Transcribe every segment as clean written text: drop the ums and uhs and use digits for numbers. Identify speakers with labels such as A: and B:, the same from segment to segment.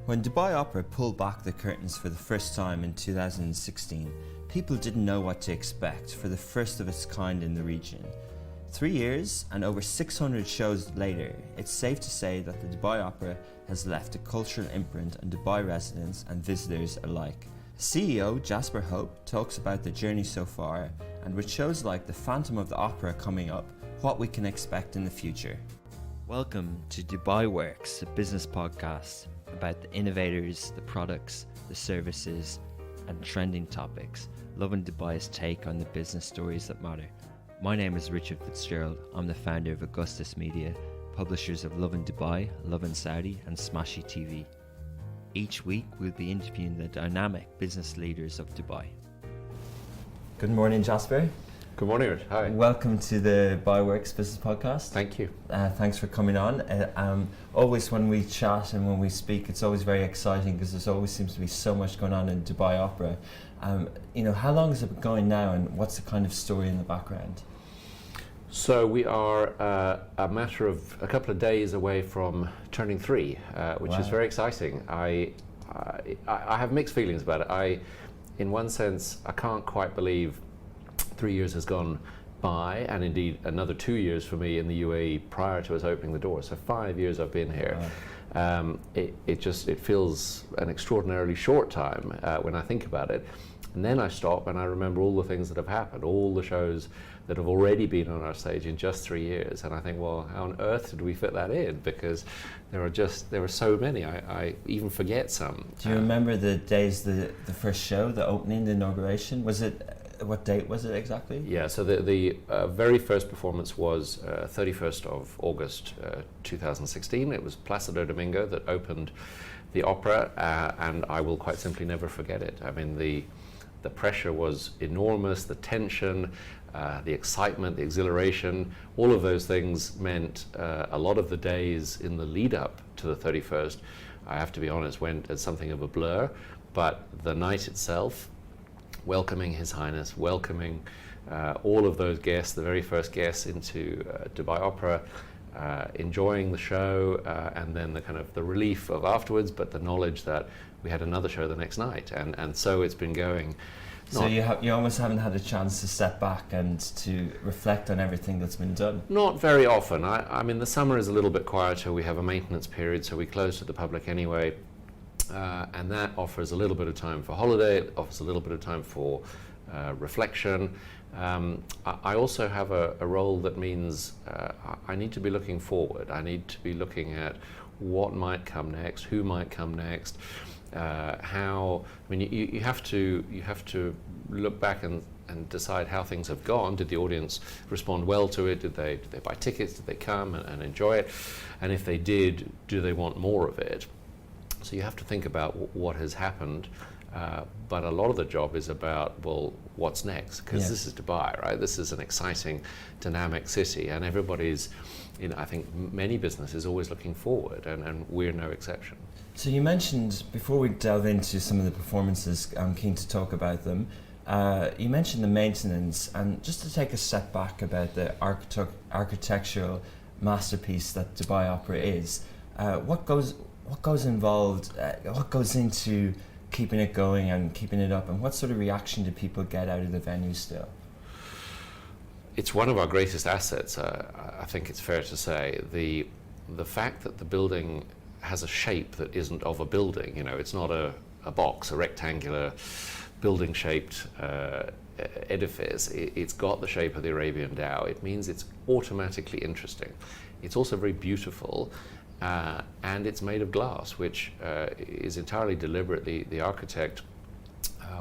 A: When Dubai Opera pulled back the curtains for the first time in 2016, people didn't know what to expect for the first of its kind in the region. 3 years and over 600 shows later, it's safe to say that the Dubai Opera has left a cultural imprint on Dubai residents and visitors alike. CEO Jasper talks about the journey so far, and with shows like The Phantom of the Opera coming up, what we can expect in the future. Welcome to Dubai Works, a business podcast about the innovators, the products, the services, and trending topics, loving Dubai's take on the business stories that matter. My name is Richard Fitzgerald. I'm the founder of Augustus Media, publishers of Lovin Dubai, Lovin Saudi, and Smashy TV. Each week, we'll be interviewing the dynamic business leaders of Dubai. Good morning, Jasper.
B: Good morning, Rich. Hi.
A: Welcome to the Dubai Works Business Podcast.
B: Thank you.
A: Thanks for coming on. Always when we chat and when we speak, it's always very exciting because there always seems to be so much going on in Dubai Opera. How long has it been going now, and what's the kind of story in the background?
B: So we are a matter of a couple of days away from turning 3, which is very exciting. I have mixed feelings about it. In one sense, I can't quite believe 3 years has gone by, and indeed another 2 years for me in the UAE prior to us opening the door. So 5 years I've been here. Wow. It feels an extraordinarily short time when I think about it. And then I stop and I remember all the things that have happened, all the shows that have already been on our stage in just 3 years. And I think, well, how on earth did we fit that in? Because there are so many, I even forget some.
A: Do you remember the days, the first show, the opening, the inauguration? What date was it exactly?
B: Yeah, so the very first performance was 31st of August 2016. It was Placido Domingo that opened the opera, and I will quite simply never forget it. I mean, the pressure was enormous, the tension, the excitement, the exhilaration, all of those things meant a lot of the days in the lead up to the 31st, I have to be honest, went as something of a blur, but the night itself, welcoming His Highness, welcoming all of those guests, the very first guests into Dubai Opera, enjoying the show, and then the relief of afterwards, but the knowledge that we had another show the next night, and so it's been going.
A: So you almost haven't had a chance to step back and to reflect on everything that's been done? Not
B: very often. I mean, the summer is a little bit quieter. We have a maintenance period, so we close to the public anyway. And that offers a little bit of time for holiday, it offers a little bit of time for reflection. I also have a role that means I need to be looking forward. I need to be looking at what might come next, who might come next, how. I mean, you have to look back and decide how things have gone. Did the audience respond well to it? Did they buy tickets? Did they come and enjoy it? And if they did, do they want more of it? So you have to think about what has happened, but a lot of the job is about, well, what's next? Because this is Dubai, right? This is an exciting, dynamic city, and everybody's, I think many businesses always looking forward, and we're no exception.
A: So you mentioned, before we delve into some of the performances, I'm keen to talk about them, you mentioned the maintenance, and just to take a step back about the architectural masterpiece that Dubai Opera is, what goes into keeping it going and keeping it up, and what sort of reaction do people get out of the venue still?
B: It's one of our greatest assets, I think it's fair to say. The fact that the building has a shape that isn't of a building, it's not a box, a rectangular building shaped edifice. It's got the shape of the Arabian Dhow. It means it's automatically interesting. It's also very beautiful. And it's made of glass, which is entirely deliberately, the architect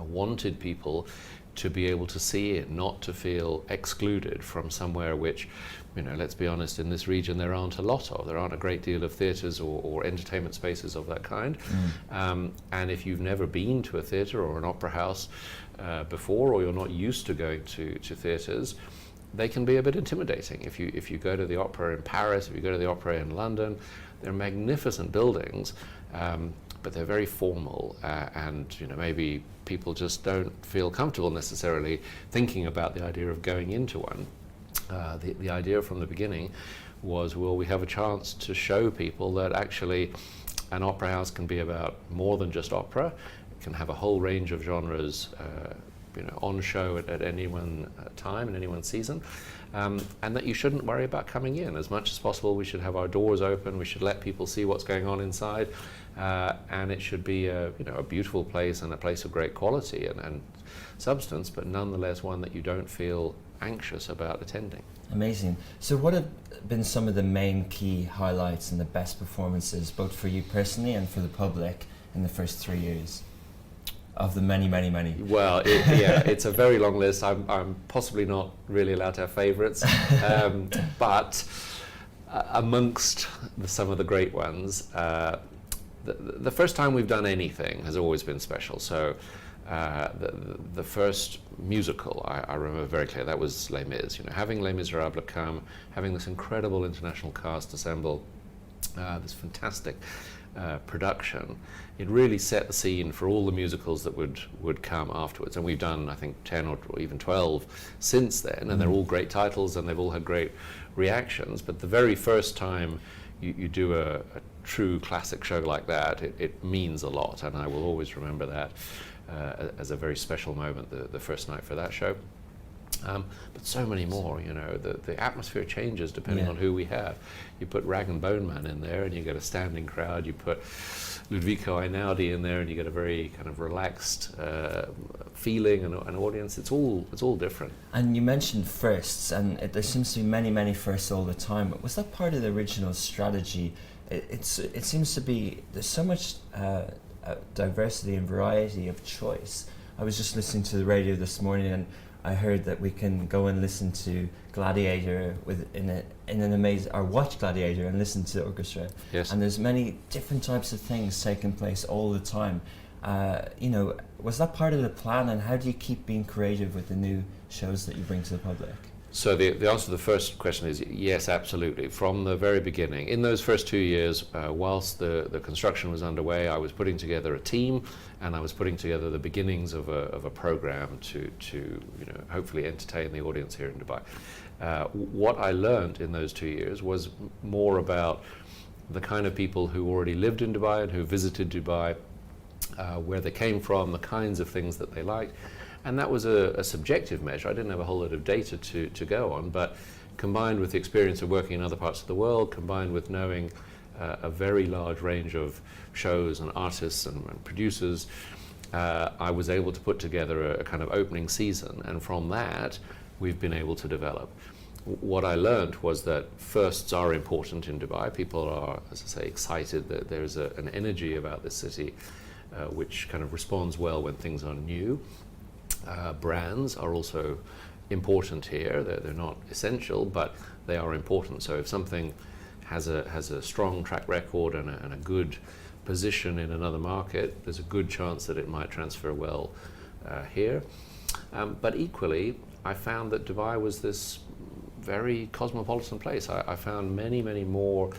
B: wanted people to be able to see it, not to feel excluded from somewhere which, let's be honest, in this region there aren't a lot of. There aren't a great deal of theatres or entertainment spaces of that kind. And if you've never been to a theatre or an opera house before, or you're not used to going to theatres, they can be a bit intimidating. If you go to the opera in Paris, if you go to the opera in London, they're magnificent buildings, but they're very formal, and maybe people just don't feel comfortable necessarily thinking about the idea of going into one. The idea from the beginning was, well, we have a chance to show people that actually an opera house can be about more than just opera. It can have a whole range of genres on show at any one time in any one season, and that you shouldn't worry about coming in. As much as possible, we should have our doors open, we should let people see what's going on inside, and it should be a beautiful place and a place of great quality and substance, but nonetheless one that you don't feel anxious about attending.
A: Amazing. So what have been some of the main key highlights and the best performances, both for you personally and for the public, in the first 3 years? Of the many, many, many.
B: Well, it's a very long list. I'm possibly not really allowed to have favourites, but amongst some of the great ones, the first time we've done anything has always been special. So the first musical, I remember very clearly, that was Les Mis. Having Les Miserables come, having this incredible international cast assemble, this fantastic production, it really set the scene for all the musicals that would come afterwards. And we've done, I think, 10 or even 12 since then, and they're all great titles and they've all had great reactions. But the very first time you do a true classic show like that, it means a lot, and I will always remember that as a very special moment, the first night for that show. But so many more, the atmosphere changes depending on who we have. You put Rag and Bone Man in there and you get a standing crowd. You put Ludovico Einaudi in there and you get a very kind of relaxed feeling and an audience. It's all different.
A: And you mentioned firsts, and there seems to be many, many firsts all the time. But was that part of the original strategy? It seems to be, there's so much diversity and variety of choice. I was just listening to the radio this morning and I heard that we can go and listen to Gladiator in an amazing, or watch Gladiator and listen to the orchestra.
B: Yes.
A: And there's many different types of things taking place all the time. Was that part of the plan, and how do you keep being creative with the new shows that you bring to the public?
B: So the answer to the first question is yes, absolutely. From the very beginning, in those first 2 years, whilst the construction was underway, I was putting together a team, and I was putting together the beginnings of a program to hopefully entertain the audience here in Dubai. What I learned in those 2 years was more about the kind of people who already lived in Dubai and who visited Dubai, where they came from, the kinds of things that they liked. And that was a subjective measure. I didn't have a whole lot of data to go on, but combined with the experience of working in other parts of the world, combined with knowing a very large range of shows and artists and producers, I was able to put together a kind of opening season, and from that we've been able to develop. What I learned was that firsts are important in Dubai. People are, as I say, excited that there's an energy about this city which kind of responds well when things are new. Brands are also important here. They're not essential, but they are important. So if something has a strong track record and a good position in another market, there's a good chance that it might transfer well here. But equally, I found that Dubai was this very cosmopolitan place. I found many, many more,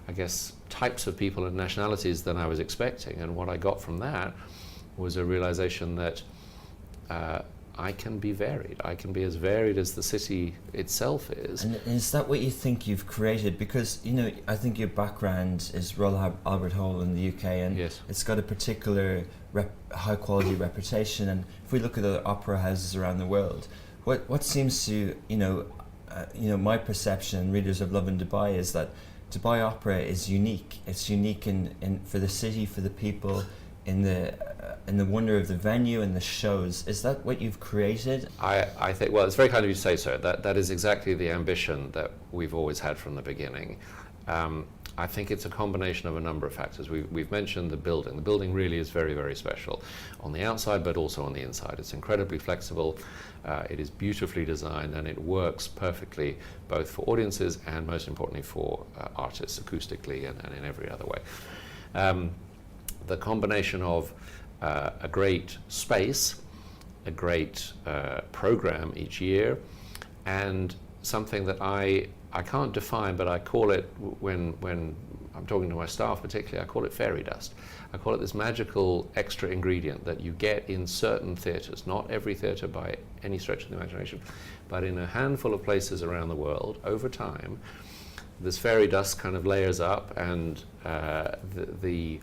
B: I guess, types of people and nationalities than I was expecting. And what I got from that was a realization that I can be varied. I can be as varied as the city itself is. And
A: is that what you think you've created? Because, I think your background is Royal Albert Hall in the UK, and
B: yes,
A: it's got a particular high quality reputation. And if we look at other opera houses around the world, what seems to, my perception, and readers of Love in Dubai, is that Dubai Opera is unique. It's unique in for the city, for the people, in the wonder of the venue and the shows. Is that what you've created?
B: I think, well, it's very kind of you to say so. That is exactly the ambition that we've always had from the beginning. I think it's a combination of a number of factors. We've mentioned the building. The building really is very, very special on the outside, but also on the inside. It's incredibly flexible. It is beautifully designed, and it works perfectly both for audiences and, most importantly, for artists, acoustically and in every other way. The combination of a great space, a great program each year, and something that I can't define, but I call it, when I'm talking to my staff particularly, I call it fairy dust. I call it this magical extra ingredient that you get in certain theatres, not every theatre by any stretch of the imagination, but in a handful of places around the world over time. This fairy dust kind of layers up, and the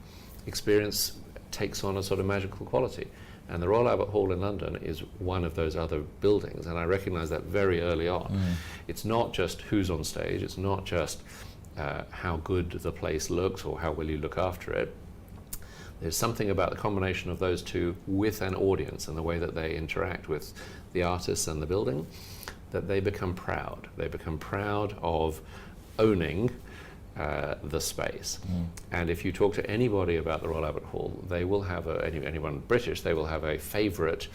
B: experience takes on a sort of magical quality. And the Royal Albert Hall in London is one of those other buildings, and I recognise that very early on. It's not just who's on stage, it's not just how good the place looks or how well you look after it. There's something about the combination of those two with an audience and the way that they interact with the artists and the building, that they become proud. They become proud of owning the space. And if you talk to anybody about the Royal Albert Hall, they will have anyone British, they will have a favourite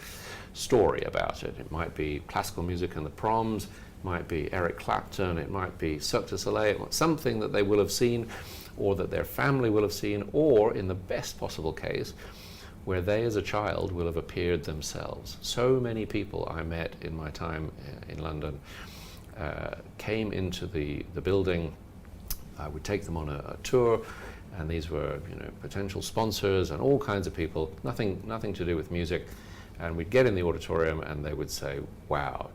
B: story about it. It might be classical music and the Proms, might be Eric Clapton, it might be Cirque du Soleil, something that they will have seen or that their family will have seen, or in the best possible case, where they as a child will have appeared themselves. So many people I met in my time in London came into the building. I would take them on a tour, and these were, potential sponsors and all kinds of people, nothing to do with music. And we'd get in the auditorium and they would say, wow,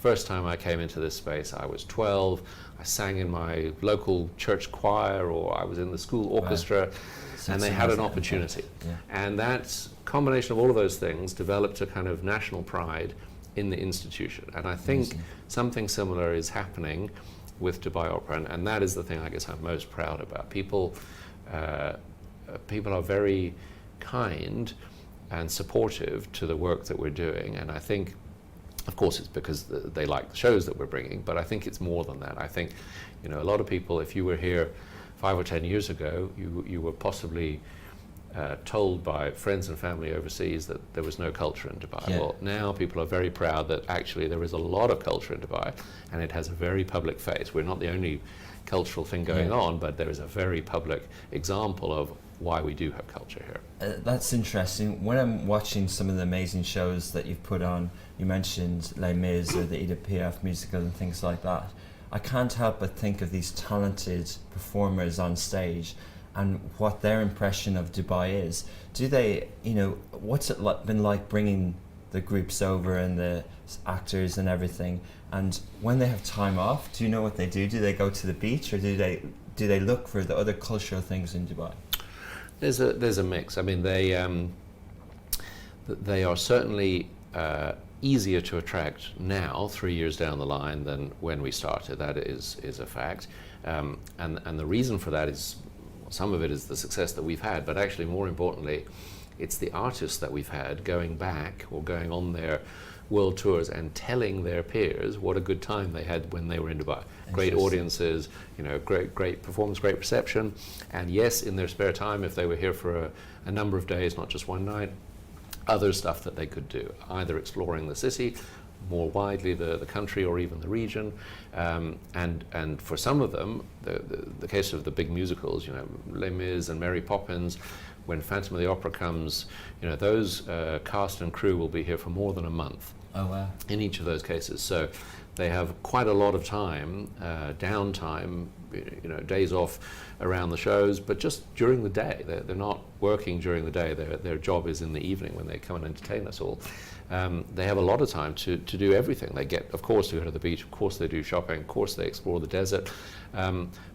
B: first time I came into this space, I was 12, I sang in my local church choir, or I was in the school orchestra, right. And they had an opportunity. Yeah. And that combination of all of those things developed a kind of national pride in the institution. And I think something similar is happening with Dubai Opera, and that is the thing I guess I'm most proud about. People are very kind and supportive to the work that we're doing, and I think, of course, it's because they like the shows that we're bringing, but I think it's more than that. I think, a lot of people, if you were here 5 or 10 years ago, you were possibly told by friends and family overseas that there was no culture in Dubai. Yeah. Well, now people are very proud that actually there is a lot of culture in Dubai, and it has a very public face. We're not the only cultural thing going on, but there is a very public example of why we do have culture here.
A: That's interesting. When I'm watching some of the amazing shows that you've put on, you mentioned Les Mis or the Edith Piaf musical and things like that, I can't help but think of these talented performers on stage and what their impression of Dubai is. Do they, what's it been like bringing the groups over and the actors and everything? And when they have time off, do you know what they do? Do they go to the beach, or do they look for the other cultural things in Dubai?
B: There's a mix. I mean, they are certainly easier to attract now, 3 years down the line, than when we started. That is a fact. And the reason for that is, some of it is the success that we've had, but actually more importantly, it's the artists that we've had going back or going on their world tours and telling their peers what a good time they had when they were in Dubai. Great audiences, great performance, great reception, and yes, in their spare time, if they were here for a number of days, not just one night, other stuff that they could do, either exploring the city, more widely the country, or even the region, and for some of them, the case of the big musicals, Les Mis and Mary Poppins, when Phantom of the Opera comes, those cast and crew will be here for more than a month.
A: Oh wow!
B: In each of those cases, so they have quite a lot of time, downtime, days off around the shows, but just during the day. They're not working during the day. Their job is in the evening when they come and entertain us all. They have a lot of time to do everything. They get, of course, to go to the beach, of course they do shopping, of course they explore the desert,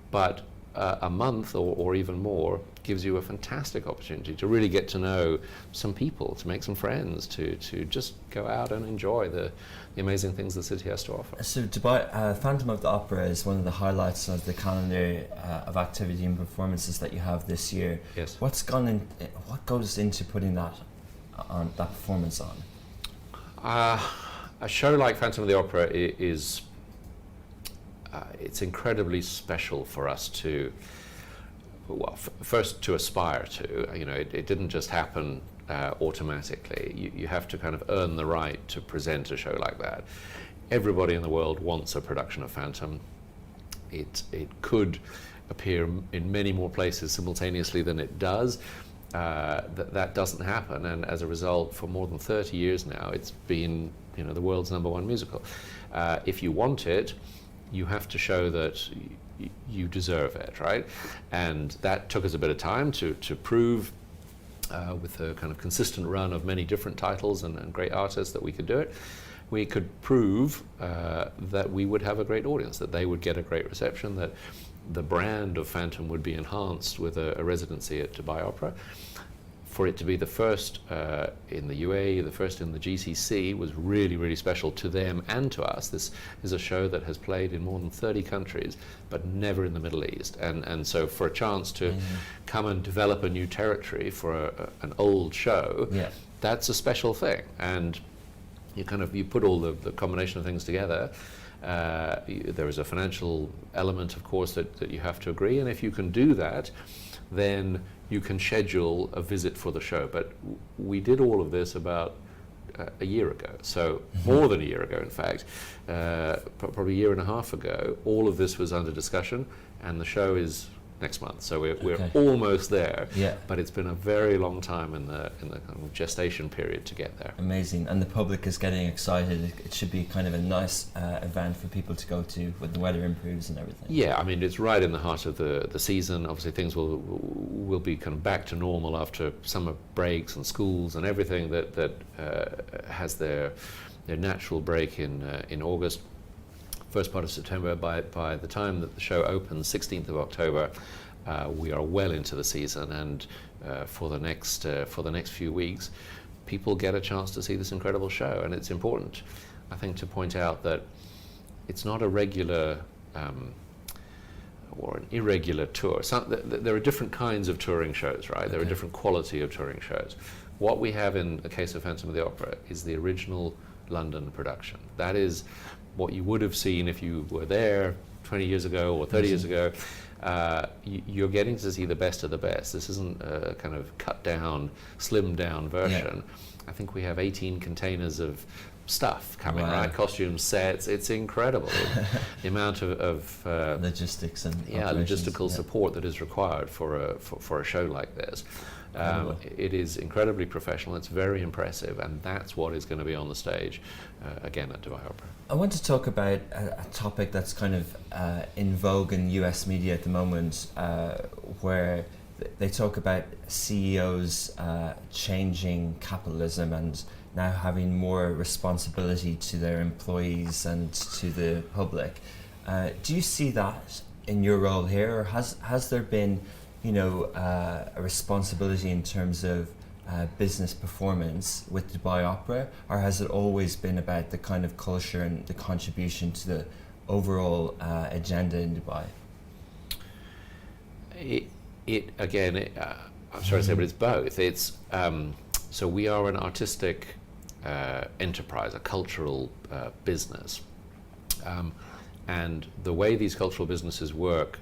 B: but a month or even more gives you a fantastic opportunity to really get to know some people, to make some friends, to just go out and enjoy the amazing things the city has to offer.
A: So Dubai, Phantom of the Opera is one of the highlights of the calendar of activity and performances that you have this year.
B: Yes.
A: What goes into putting that performance on?
B: A show like Phantom of the Opera is it's incredibly special for us to, first to aspire to. It didn't just happen automatically. You have to kind of earn the right to present a show like that. Everybody in the world wants a production of Phantom. It could appear in many more places simultaneously than it does. That doesn't happen, and as a result, for more than 30 years now, it's been the world's #1 musical. If you want it, you have to show that you deserve it, right? And that took us a bit of time to prove, with a kind of consistent run of many different titles and great artists, that we could do it. We could prove that we would have a great audience, that they would get a great reception, that the brand of Phantom would be enhanced with a residency at Dubai Opera. For it to be the first in the UAE, the first in the GCC, was really, really special to them and to us. This is a show that has played in more than 30 countries, but never in the Middle East. And so for a chance to come and develop a new territory for an old show, that's a special thing. And you put all the combination of things together. There is a financial element, of course, that you have to agree. And if you can do that, then you can schedule a visit for the show. But we did all of this about a year ago, so more than a year ago, in fact, probably a year and a half ago. All of this was under discussion, and the show is next month, so we're almost there. But it's been a very long time in the kind of gestation period to get there.
A: Amazing, and the public is getting excited. It should be kind of a nice event for people to go to when the weather improves and everything. Yeah,
B: I mean, it's right in the heart of the season. Obviously, things will be kind of back to normal after summer breaks and schools and everything that has their natural break in August. First part of September. By the time that the show opens, 16th of October, we are well into the season, and for the next few weeks, people get a chance to see this incredible show. And it's important, I think, to point out that it's not a regular or an irregular tour. There are different kinds of touring shows, right? There are different quality of touring shows. What we have in the case of Phantom of the Opera is the original London production. That is what you would have seen if you were there 20 years ago or 30 years ago. You're getting to see the best of the best. This isn't a kind of cut down, slimmed down version. I think we have 18 containers of stuff coming, right? Costumes, sets. It's incredible. The amount of
A: logistics and
B: logistical support that is required for a show like this. It is incredibly professional. It's very impressive, and that's what is going to be on the stage again at Dubai Opera.
A: I want to talk about a topic that's kind of in vogue in US media at the moment, where they talk about CEOs changing capitalism and now having more responsibility to their employees and to the public. Do you see that in your role here, or has there been a responsibility in terms of business performance with Dubai Opera, or has it always been about the kind of culture and the contribution to the overall agenda in Dubai?
B: I'm sorry to say, but it's both. It's so we are an artistic enterprise, a cultural business. And the way these cultural businesses work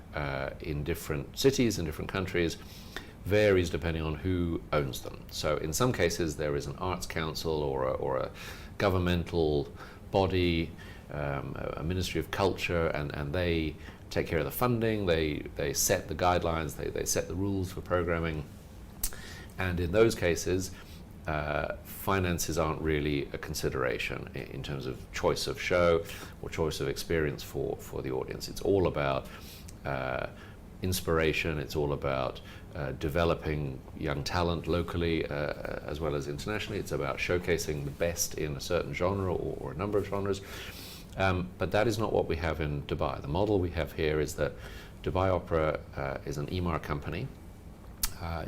B: in different cities and different countries varies depending on who owns them. So in some cases there is an arts council or a governmental body, a ministry of culture, and they take care of the funding, they set the guidelines, they set the rules for programming. And in those cases, finances aren't really a consideration in terms of choice of show or choice of experience for the audience. It's all about inspiration. It's all about developing young talent locally as well as internationally. It's about showcasing the best in a certain genre or a number of genres. But that is not what we have in Dubai. The model we have here is that Dubai Opera is an EMAR company.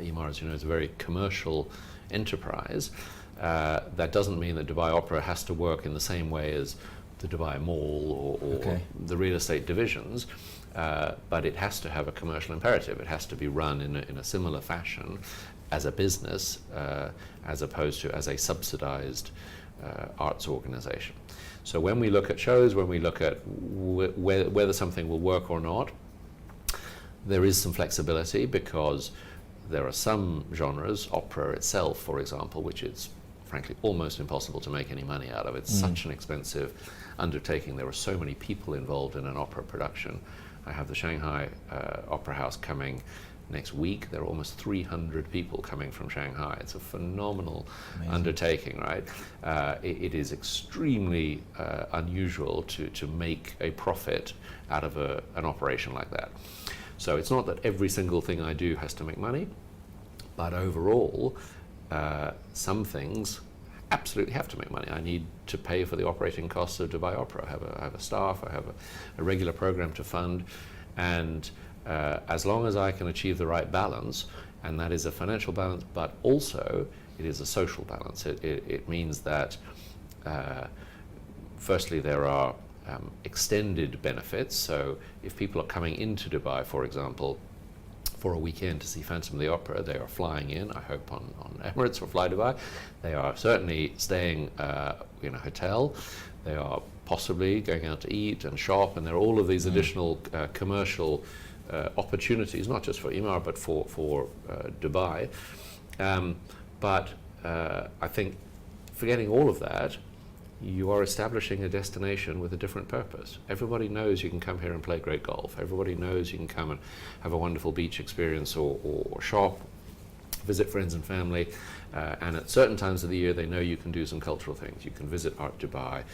B: EMAR, as you know, is a very commercial enterprise. That doesn't mean that Dubai Opera has to work in the same way as the Dubai Mall or the real estate divisions, but it has to have a commercial imperative. It has to be run in a similar fashion as a business, as opposed to as a subsidized arts organization. So when we look at shows, when we look at whether something will work or not, there is some flexibility, because there are some genres, opera itself, for example, which is frankly almost impossible to make any money out of. It's such an expensive undertaking. There are so many people involved in an opera production. I have the Shanghai Opera House coming next week. There are almost 300 people coming from Shanghai. It's a phenomenal undertaking, right? It is extremely unusual to make a profit out of an operation like that. So it's not that every single thing I do has to make money, but overall, some things absolutely have to make money. I need to pay for the operating costs of Dubai Opera. I have a staff, I have a regular program to fund, and as long as I can achieve the right balance, and that is a financial balance, but also it is a social balance. It means that firstly there are extended benefits. So if people are coming into Dubai, for example, for a weekend to see Phantom of the Opera, they are flying in, I hope on Emirates or Fly Dubai. They are certainly staying in a hotel. They are possibly going out to eat and shop, and there are all of these additional commercial opportunities, not just for Emaar, but for Dubai. But I think forgetting all of that, you are establishing a destination with a different purpose. Everybody knows you can come here and play great golf. Everybody knows you can come and have a wonderful beach experience or shop, visit friends and family. And at certain times of the year, they know you can do some cultural things. You can visit Art Dubai.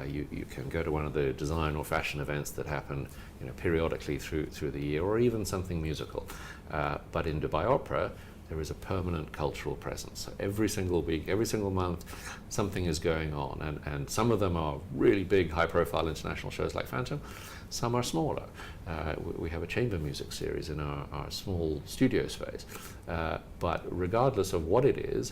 B: You can go to one of the design or fashion events that happen, periodically through the year, or even something musical. But in Dubai Opera, there is a permanent cultural presence. So every single week, every single month, something is going on. And some of them are really big, high-profile international shows like Phantom. Some are smaller. We have a chamber music series in our small studio space. But regardless of what it is,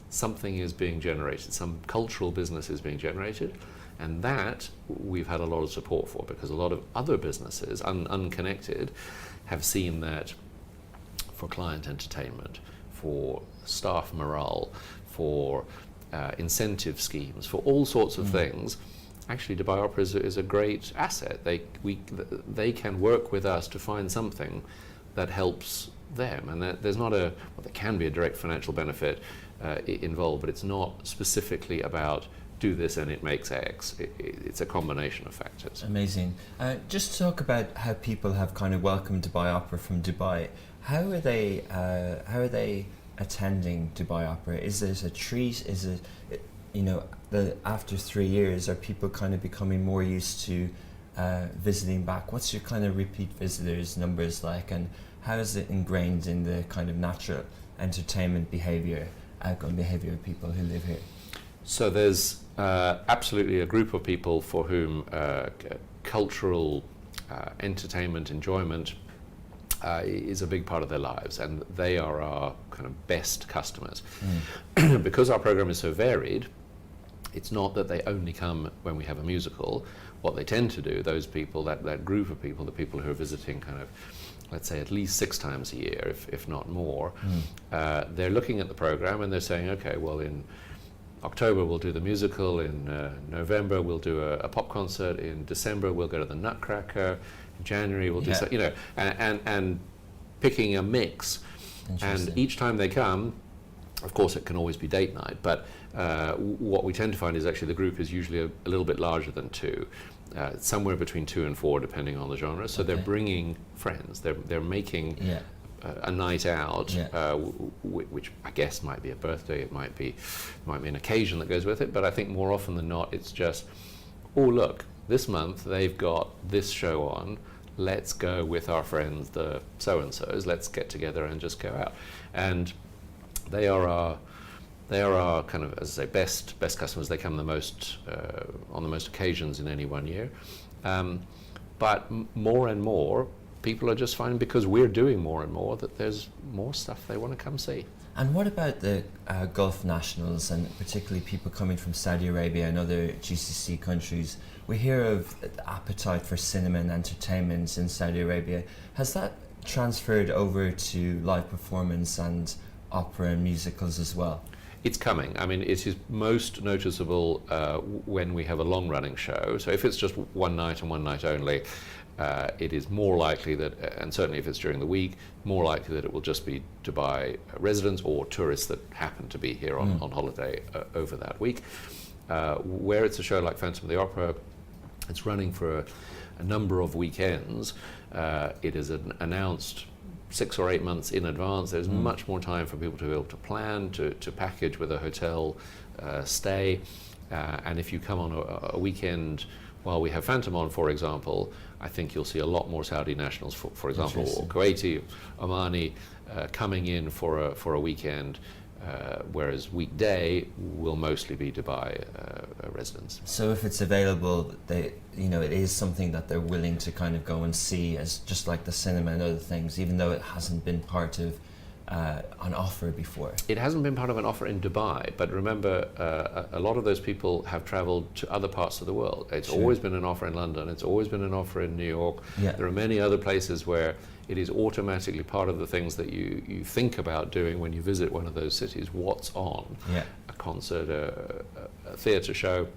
B: something is being generated. Some cultural business is being generated. And that we've had a lot of support for, because a lot of other businesses, unconnected, have seen that for client entertainment, for staff morale, for incentive schemes, for all sorts of things. Actually, Dubai Opera is a great asset. They can work with us to find something that helps them, and there's not there can be a direct financial benefit involved, but it's not specifically about do this and it makes X. It's a combination of factors.
A: Amazing. Just to talk about how people have kind of welcomed Dubai Opera from Dubai. How are they attending Dubai Opera? Is it a treat? Is it, after 3 years, are people kind of becoming more used to visiting back? What's your kind of repeat visitors numbers like, and how is it ingrained in the kind of natural entertainment behaviour, outgoing behaviour of people who live here?
B: So there's absolutely a group of people for whom cultural entertainment, enjoyment is a big part of their lives, and they are our kind of best customers. Because our program is so varied, it's not that they only come when we have a musical. What they tend to do, those people, that group of people, the people who are visiting kind of, let's say, at least 6 times a year, if not more, they're looking at the program and they're saying, okay, well, in October we'll do the musical, in November we'll do a pop concert, in December we'll go to the Nutcracker, in January we'll do and picking a mix. And each time they come, of course it can always be date night, but what we tend to find is actually the group is usually a little bit larger than 2, somewhere between 2 and 4 depending on the genre. So they're bringing friends, they're making a night out, which I guess might be a birthday, it might be an occasion that goes with it, but I think more often than not it's just, oh look, this month they've got this show on, let's go with our friends, the so-and-sos, let's get together and just go out. And they are our kind of, as I say, best customers. They come the most on the most occasions in any one year. But more and more, people are just finding, because we're doing more and more, that there's more stuff they want to come see.
A: And what about the Gulf nationals, and particularly people coming from Saudi Arabia and other GCC countries? We hear of the appetite for cinema and entertainment in Saudi Arabia. Has that transferred over to live performance and opera and musicals as well?
B: It's coming. I mean, it is most noticeable when we have a long-running show. So if it's just one night and one night only, it is more likely that, and certainly if it's during the week, more likely that it will just be Dubai residents or tourists that happen to be here on holiday over that week. Where it's a show like Phantom of the Opera, it's running for a number of weekends. It is announced 6 or 8 months in advance. There's much more time for people to be able to plan, to package with a hotel stay. And if you come on a weekend while we have Phantom on, for example, I think you'll see a lot more Saudi nationals, for example, or Kuwaiti, Omani, coming in for a weekend, whereas weekday will mostly be Dubai residents.
A: So if it's available, it is something that they're willing to kind of go and see, as just like the cinema and other things, even though it hasn't been part of an offer before.
B: It hasn't been part of an offer in Dubai, but remember, a lot of those people have travelled to other parts of the world. It's always been an offer in London, it's always been an offer in New York.
A: Yeah.
B: There are many other places where it is automatically part of the things that you think about doing when you visit one of those cities. What's on?
A: Yeah.
B: A concert, a theatre show,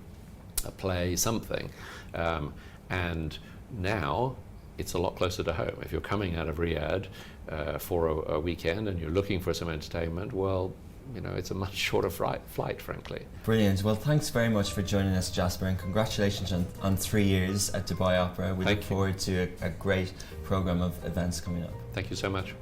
B: a play, something. And now it's a lot closer to home. If you're coming out of Riyadh for a weekend and you're looking for some entertainment, well, it's a much shorter flight, frankly.
A: Brilliant. Well, thanks very much for joining us, Jasper, and congratulations on 3 years at Dubai Opera. We look forward to a great programme of events coming up.
B: Thank you so much.